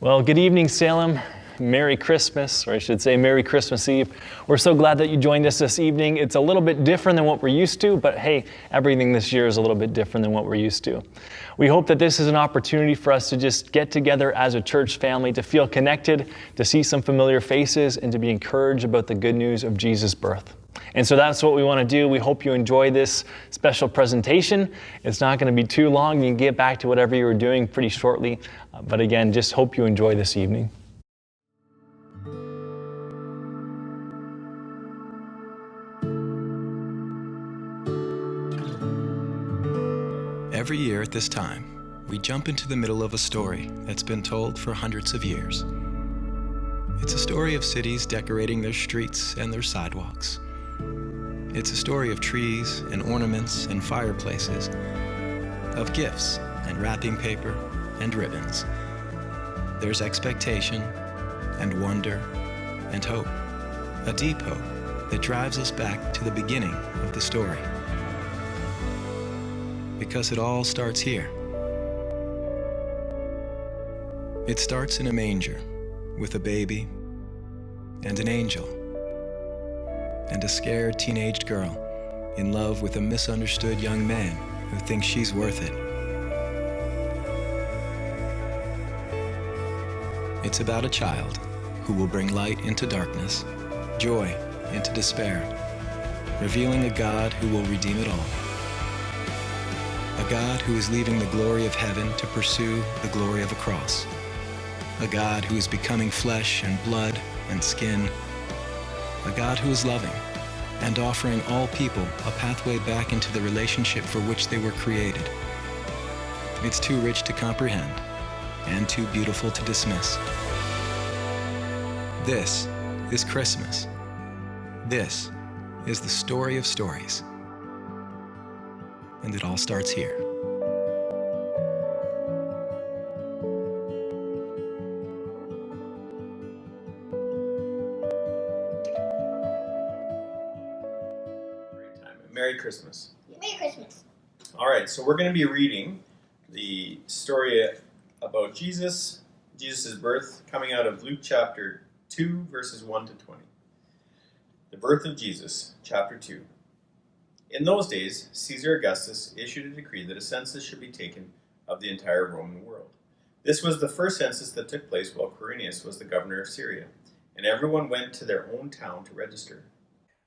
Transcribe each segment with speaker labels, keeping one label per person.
Speaker 1: Well, good evening, Salem. Merry Christmas, or I should say Merry Christmas Eve. We're so glad that you joined us this evening. It's a little bit different than what we're used to, but hey, everything this year is a little bit different than what we're used to. We hope that this is an opportunity for us to just get together as a church family, to feel connected, to see some familiar faces, and to be encouraged about the good news of Jesus' birth. And so that's what we want to do. We hope you enjoy this special presentation. It's not going to be too long. You can get back to whatever you were doing pretty shortly. But again, just hope you enjoy this evening.
Speaker 2: Every year at this time, we jump into the middle of a story that's been told for hundreds of years. It's a story of cities decorating their streets and their sidewalks. It's a story of trees and ornaments and fireplaces, of gifts and wrapping paper and ribbons. There's expectation and wonder and hope, a deep hope that drives us back to the beginning of the story. Because it all starts here. It starts in a manger with a baby and an angel and a scared teenaged girl in love with a misunderstood young man who thinks she's worth it. It's about a child who will bring light into darkness, joy into despair, revealing a God who will redeem it all. A God who is leaving the glory of heaven to pursue the glory of a cross. A God who is becoming flesh and blood and skin. A God who is loving and offering all people a pathway back into the relationship for which they were created. It's too rich to comprehend and too beautiful to dismiss. This is Christmas. This is the story of stories. And it all starts here.
Speaker 3: Great time. Merry Christmas.
Speaker 4: Merry Christmas.
Speaker 3: All right, so we're going to be reading the story about Jesus' birth, coming out of Luke chapter 2, verses 1 to 20. The birth of Jesus, chapter 2. In those days, Caesar Augustus issued a decree that a census should be taken of the entire Roman world. This was the first census that took place while Quirinius was the governor of Syria, and everyone went to their own town to register.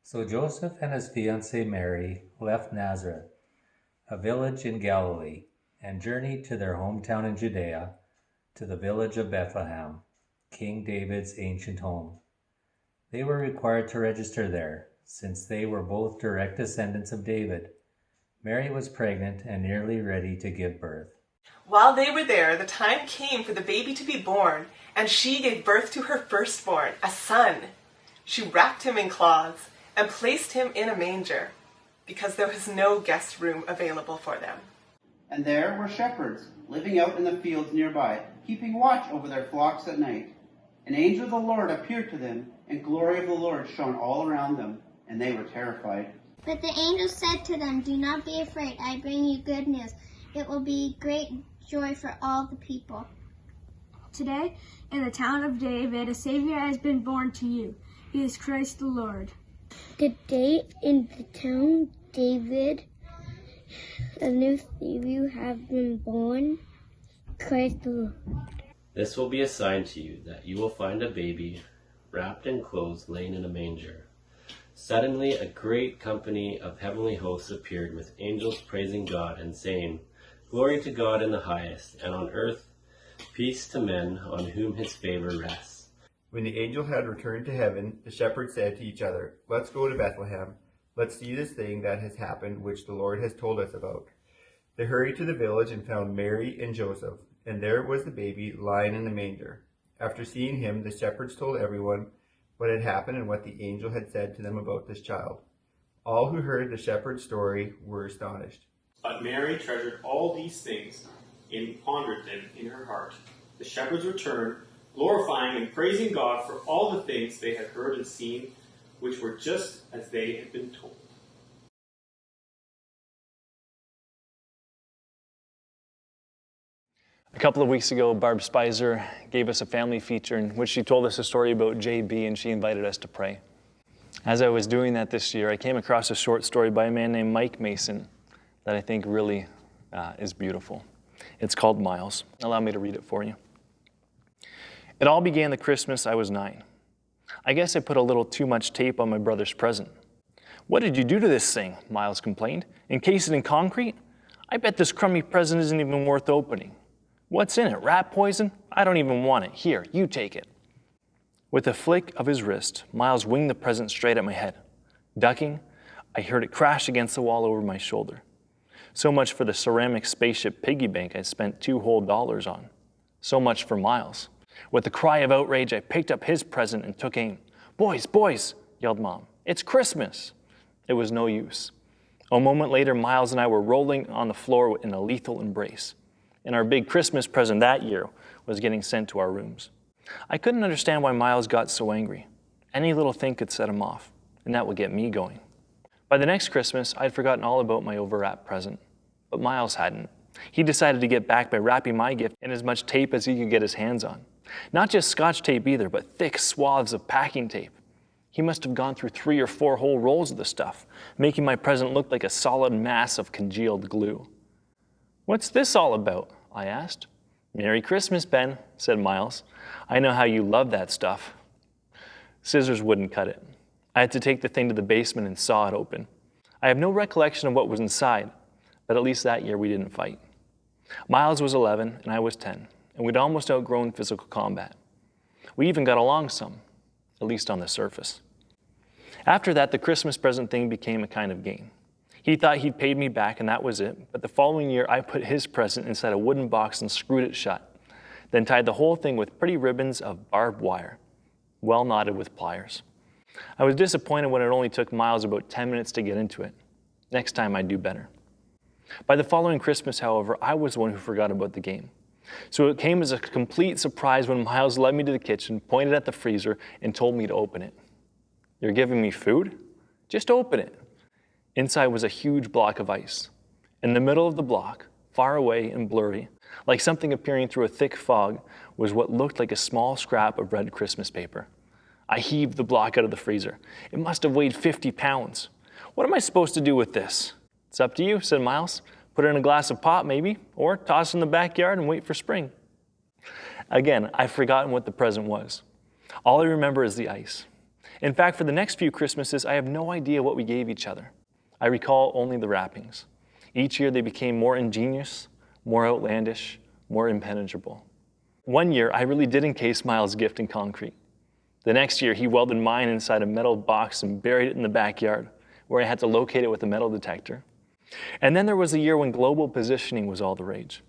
Speaker 5: So Joseph and his fiancée Mary left Nazareth, a village in Galilee, and journeyed to their hometown in Judea, to the village of Bethlehem, King David's ancient home. They were required to register there, since they were both direct descendants of David. Mary was pregnant and nearly ready to give birth.
Speaker 6: While they were there, the time came for the baby to be born, and she gave birth to her firstborn, a son. She wrapped him in cloths and placed him in a manger, because there was no guest room available for them.
Speaker 7: And there were shepherds living out in the fields nearby, keeping watch over their flocks at night. An angel of the Lord appeared to them, and glory of the Lord shone all around them, and they were terrified.
Speaker 4: But the angel said to them, "Do not be afraid. I bring you good news. It will be great joy for all the people.
Speaker 8: Today, in the town of David, a Savior has been born to you. He is Christ the Lord."
Speaker 9: Today, in the town of David, a new Savior has been born, Christ the Lord.
Speaker 10: This will be a sign to you that you will find a baby wrapped in clothes laying in a manger. Suddenly a great company of heavenly hosts appeared with angels praising God and saying, "Glory to God in the highest, and on earth peace to men on whom his favor rests."
Speaker 11: When the angel had returned to heaven, the shepherds said to each other, "Let's go to Bethlehem. Let's see this thing that has happened, which the Lord has told us about." They hurried to the village and found Mary and Joseph, and there was the baby lying in the manger. After seeing him, the shepherds told everyone what had happened and what the angel had said to them about this child. All who heard the shepherd's story were astonished.
Speaker 12: But Mary treasured all these things and pondered them in her heart. The shepherds returned, glorifying and praising God for all the things they had heard and seen, which were just as they had been told.
Speaker 1: A couple of weeks ago, Barb Spicer gave us a family feature in which she told us a story about JB, and she invited us to pray. As I was doing that this year, I came across a short story by a man named Mike Mason that I think really is beautiful. It's called Miles. Allow me to read it for you. It all began the Christmas I was 9. I guess I put a little too much tape on my brother's present. "What did you do to this thing?" Miles complained. "Encase it in concrete? I bet this crummy present isn't even worth opening. What's in it, rat poison? I don't even want it. Here, you take it." With a flick of his wrist, Miles winged the present straight at my head. Ducking, I heard it crash against the wall over my shoulder. So much for the ceramic spaceship piggy bank I spent $2 whole on. So much for Miles. With a cry of outrage, I picked up his present and took aim. "Boys, boys," yelled Mom. "It's Christmas." It was no use. A moment later, Miles and I were rolling on the floor in a lethal embrace. And our big Christmas present that year was getting sent to our rooms. I couldn't understand why Miles got so angry. Any little thing could set him off, and that would get me going. By the next Christmas, I'd forgotten all about my overwrapped present. But Miles hadn't. He decided to get back by wrapping my gift in as much tape as he could get his hands on. Not just Scotch tape either, but thick swaths of packing tape. He must have gone through 3 or 4 whole rolls of the stuff, making my present look like a solid mass of congealed glue. "What's this all about?" I asked. "Merry Christmas, Ben," said Miles. "I know how you love that stuff." Scissors wouldn't cut it. I had to take the thing to the basement and saw it open. I have no recollection of what was inside, but at least that year we didn't fight. Miles was 11 and I was 10, and we'd almost outgrown physical combat. We even got along some, at least on the surface. After that, the Christmas present thing became a kind of game. He thought he'd paid me back and that was it, but the following year I put his present inside a wooden box and screwed it shut, then tied the whole thing with pretty ribbons of barbed wire, well knotted with pliers. I was disappointed when it only took Miles about 10 minutes to get into it. Next time I'd do better. By the following Christmas, however, I was the one who forgot about the game. So it came as a complete surprise when Miles led me to the kitchen, pointed at the freezer, and told me to open it. "You're giving me food? Just open it." Inside was a huge block of ice. In the middle of the block, far away and blurry, like something appearing through a thick fog, was what looked like a small scrap of red Christmas paper. I heaved the block out of the freezer. It must have weighed 50 pounds. "What am I supposed to do with this?" "It's up to you," said Miles. "Put it in a glass of pop, maybe, or toss it in the backyard and wait for spring." Again, I've forgotten what the present was. All I remember is the ice. In fact, for the next few Christmases, I have no idea what we gave each other. I recall only the wrappings. Each year they became more ingenious, more outlandish, more impenetrable. One year, I really did encase Miles' gift in concrete. The next year, he welded mine inside a metal box and buried it in the backyard, where I had to locate it with a metal detector. And then there was a year when global positioning was all the rage.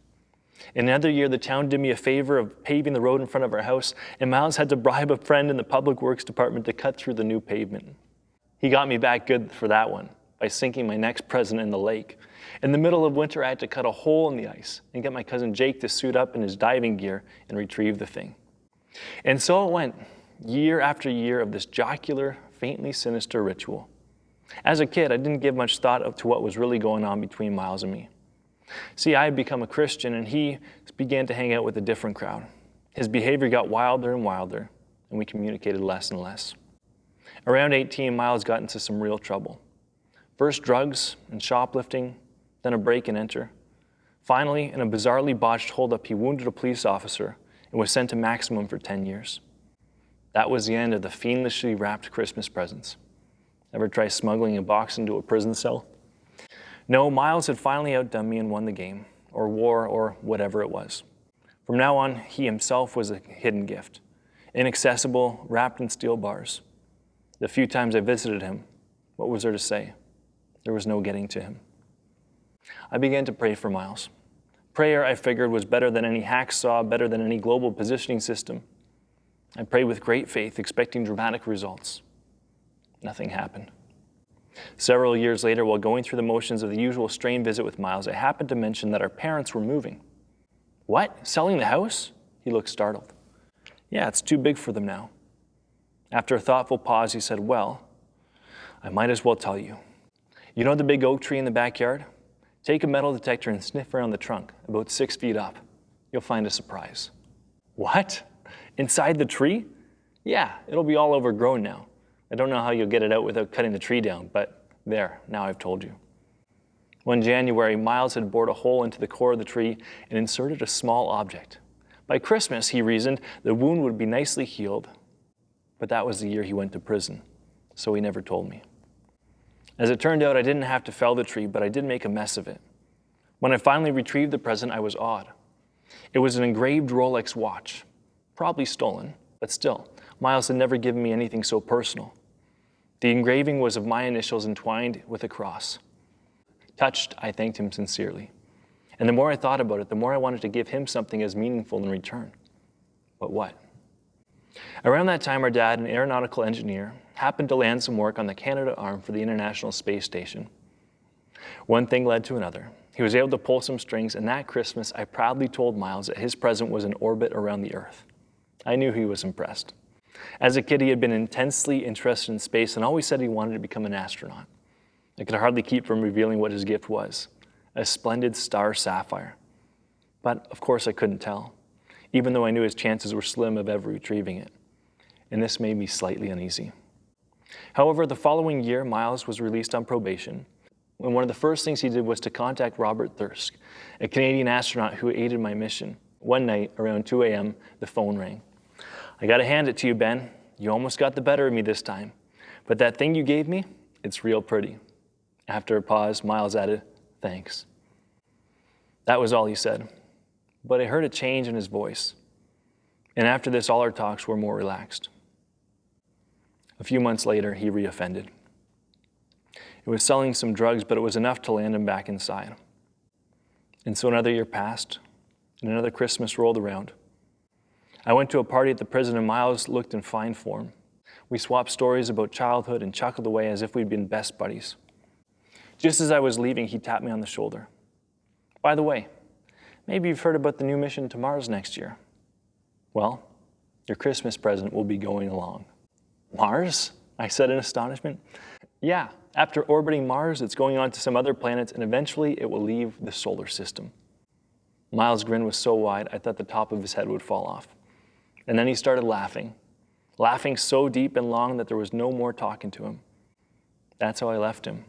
Speaker 1: Another year, the town did me a favor of paving the road in front of our house, and Miles had to bribe a friend in the public works department to cut through the new pavement. He got me back good for that one by sinking my next present in the lake. In the middle of winter, I had to cut a hole in the ice and get my cousin Jake to suit up in his diving gear and retrieve the thing. And so it went, year after year of this jocular, faintly sinister ritual. As a kid, I didn't give much thought to what was really going on between Miles and me. See, I had become a Christian, and he began to hang out with a different crowd. His behavior got wilder and wilder, and we communicated less and less. Around 18, Miles got into some real trouble. First drugs and shoplifting, then a break and enter. Finally, in a bizarrely botched holdup, he wounded a police officer and was sent to maximum for 10 years. That was the end of the fiendishly wrapped Christmas presents. Ever try smuggling a box into a prison cell? No, Miles had finally outdone me and won the game, or war, or whatever it was. From now on, he himself was a hidden gift, inaccessible, wrapped in steel bars. The few times I visited him, what was there to say? There was no getting to him. I began to pray for Miles. Prayer, I figured, was better than any hacksaw, better than any global positioning system. I prayed with great faith, expecting dramatic results. Nothing happened. Several years later, while going through the motions of the usual strain visit with Miles, I happened to mention that our parents were moving. "What? Selling the house?" He looked startled. "Yeah, it's too big for them now." After a thoughtful pause, he said, "Well, I might as well tell you. You know the big oak tree in the backyard? Take a metal detector and sniff around the trunk, about 6 feet up. you'll find a surprise. What? Inside the tree? Yeah, it'll be all overgrown now. I don't know how you'll get it out without cutting the tree down, but there, now I've told you. One January, Miles had bored a hole into the core of the tree and inserted a small object. By Christmas, he reasoned, the wound would be nicely healed. But that was the year he went to prison, so he never told me. As it turned out, I didn't have to fell the tree, but I did make a mess of it. When I finally retrieved the present, I was awed. It was an engraved Rolex watch, probably stolen, but still, Miles had never given me anything so personal. The engraving was of my initials entwined with a cross. Touched, I thanked him sincerely. And the more I thought about it, the more I wanted to give him something as meaningful in return. But what? Around that time, our dad, an aeronautical engineer, happened to land some work on the Canadarm for the International Space Station. One thing led to another. He was able to pull some strings, and that Christmas, I proudly told Miles that his present was in orbit around the Earth. I knew he was impressed. As a kid, he had been intensely interested in space and always said he wanted to become an astronaut. I could hardly keep from revealing what his gift was, a splendid star sapphire. But of course I couldn't tell, even though I knew his chances were slim of ever retrieving it. And this made me slightly uneasy. However, the following year, Miles was released on probation, and one of the first things he did was to contact Robert Thirsk, a Canadian astronaut who aided my mission. One night, around 2 a.m., the phone rang. "I gotta hand it to you, Ben. You almost got the better of me this time. But that thing you gave me, it's real pretty." After a pause, Miles added, "Thanks." That was all he said, but I heard a change in his voice. And after this, all our talks were more relaxed. A few months later, he reoffended. It was selling some drugs, but it was enough to land him back inside. And so another year passed, and another Christmas rolled around. I went to a party at the prison, and Miles looked in fine form. We swapped stories about childhood and chuckled away as if we'd been best buddies. Just as I was leaving, he tapped me on the shoulder. "By the way, maybe you've heard about the new mission to Mars next year. Well, your Christmas present will be going along." "Mars?" I said in astonishment. "Yeah, after orbiting Mars, it's going on to some other planets, and eventually it will leave the solar system." Miles' grin was so wide, I thought the top of his head would fall off. And then he started laughing so deep and long that there was no more talking to him. That's how I left him,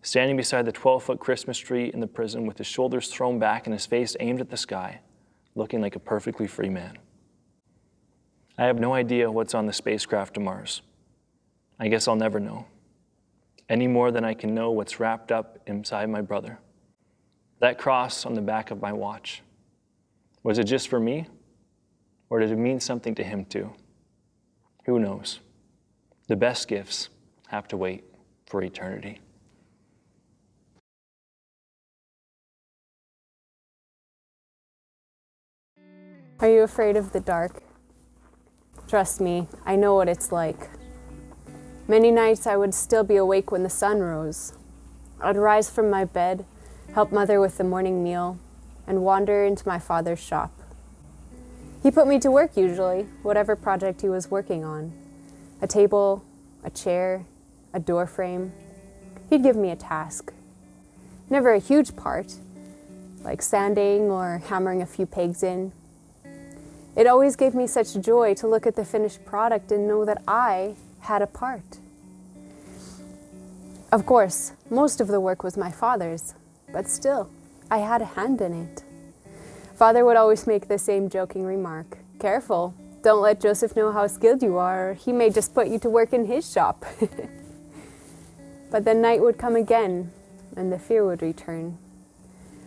Speaker 1: standing beside the 12-foot Christmas tree in the prison with his shoulders thrown back and his face aimed at the sky, looking like a perfectly free man. I have no idea what's on the spacecraft to Mars. I guess I'll never know, any more than I can know what's wrapped up inside my brother. That cross on the back of my watch. Was it just for me? Or did it mean something to him too? Who knows? The best gifts have to wait for eternity.
Speaker 13: Are you afraid of the dark? Trust me, I know what it's like. Many nights I would still be awake when the sun rose. I'd rise from my bed, help Mother with the morning meal, and wander into my father's shop. He put me to work usually, whatever project he was working on. A table, a chair, a door frame. He'd give me a task. Never a huge part, like sanding or hammering a few pegs in. It always gave me such joy to look at the finished product and know that I had a part. Of course, most of the work was my father's, but still, I had a hand in it. Father would always make the same joking remark, "Careful, don't let Joseph know how skilled you are, or he may just put you to work in his shop." But the night would come again, and the fear would return.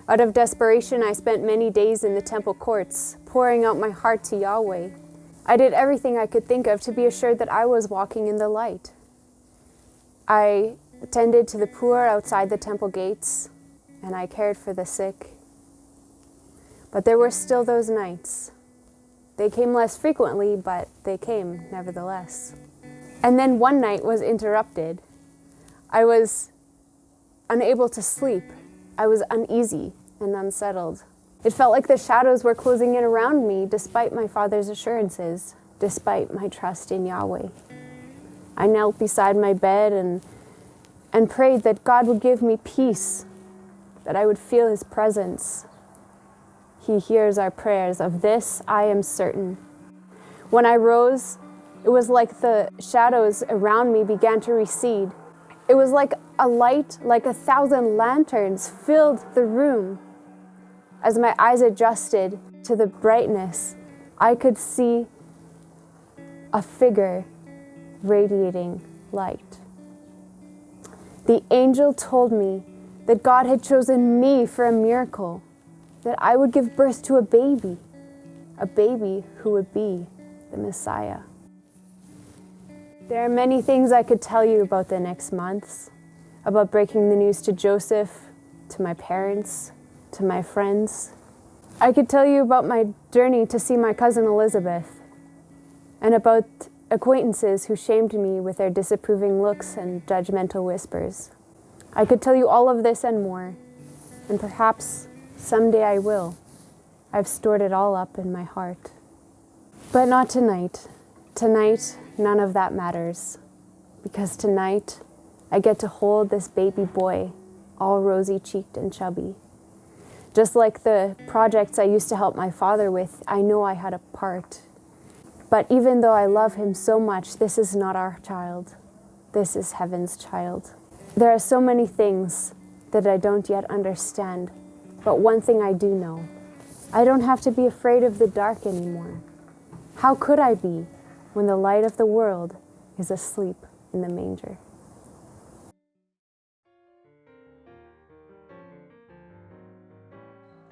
Speaker 13: Out of desperation, I spent many days in the temple courts, pouring out my heart to Yahweh. I did everything I could think of to be assured that I was walking in the light. I attended to the poor outside the temple gates, and I cared for the sick. But there were still those nights. They came less frequently, but they came nevertheless. And then one night was interrupted. I was unable to sleep. I was uneasy and unsettled. It felt like the shadows were closing in around me, despite my father's assurances, despite my trust in Yahweh. I knelt beside my bed and prayed that God would give me peace, that I would feel His presence. He hears our prayers. Of this I am certain. When I rose, it was like the shadows around me began to recede. It was like a light, like 1,000 lanterns filled the room. As my eyes adjusted to the brightness, I could see a figure radiating light. The angel told me that God had chosen me for a miracle, that I would give birth to a baby who would be the Messiah. There are many things I could tell you about the next months, about breaking the news to Joseph, to my parents, to my friends. I could tell you about my journey to see my cousin Elizabeth, and about acquaintances who shamed me with their disapproving looks and judgmental whispers. I could tell you all of this and more, and perhaps someday I will. I've stored it all up in my heart. But not tonight. Tonight, none of that matters, because tonight I get to hold this baby boy, all rosy-cheeked and chubby. Just like the projects I used to help my father with, I know I had a part. But even though I love him so much, this is not our child. This is heaven's child. There are so many things that I don't yet understand, but one thing I do know. I don't have to be afraid of the dark anymore. How could I be when the light of the world is asleep in the manger?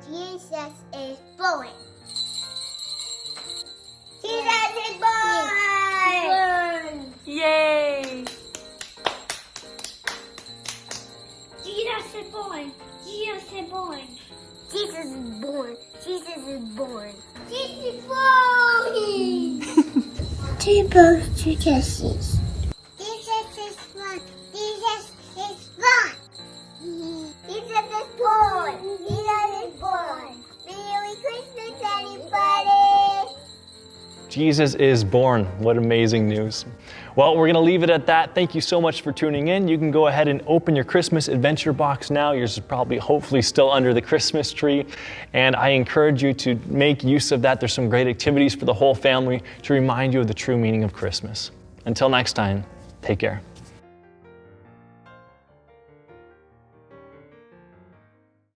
Speaker 9: Jesus is born. Jesus is born.
Speaker 8: Yay!
Speaker 9: Jesus is born. Jesus is born. Jesus is born. Jesus is born. Jesus is born. Two births to Jesus. Jesus is born. Jesus is born. Jesus is born. Jesus is born. Merry Christmas, everybody.
Speaker 1: Jesus is born. What amazing news. Well, we're going to leave it at that. Thank you so much for tuning in. You can go ahead and open your Christmas adventure box now. Yours is probably hopefully still under the Christmas tree. And I encourage you to make use of that. There's some great activities for the whole family to remind you of the true meaning of Christmas. Until next time, take care.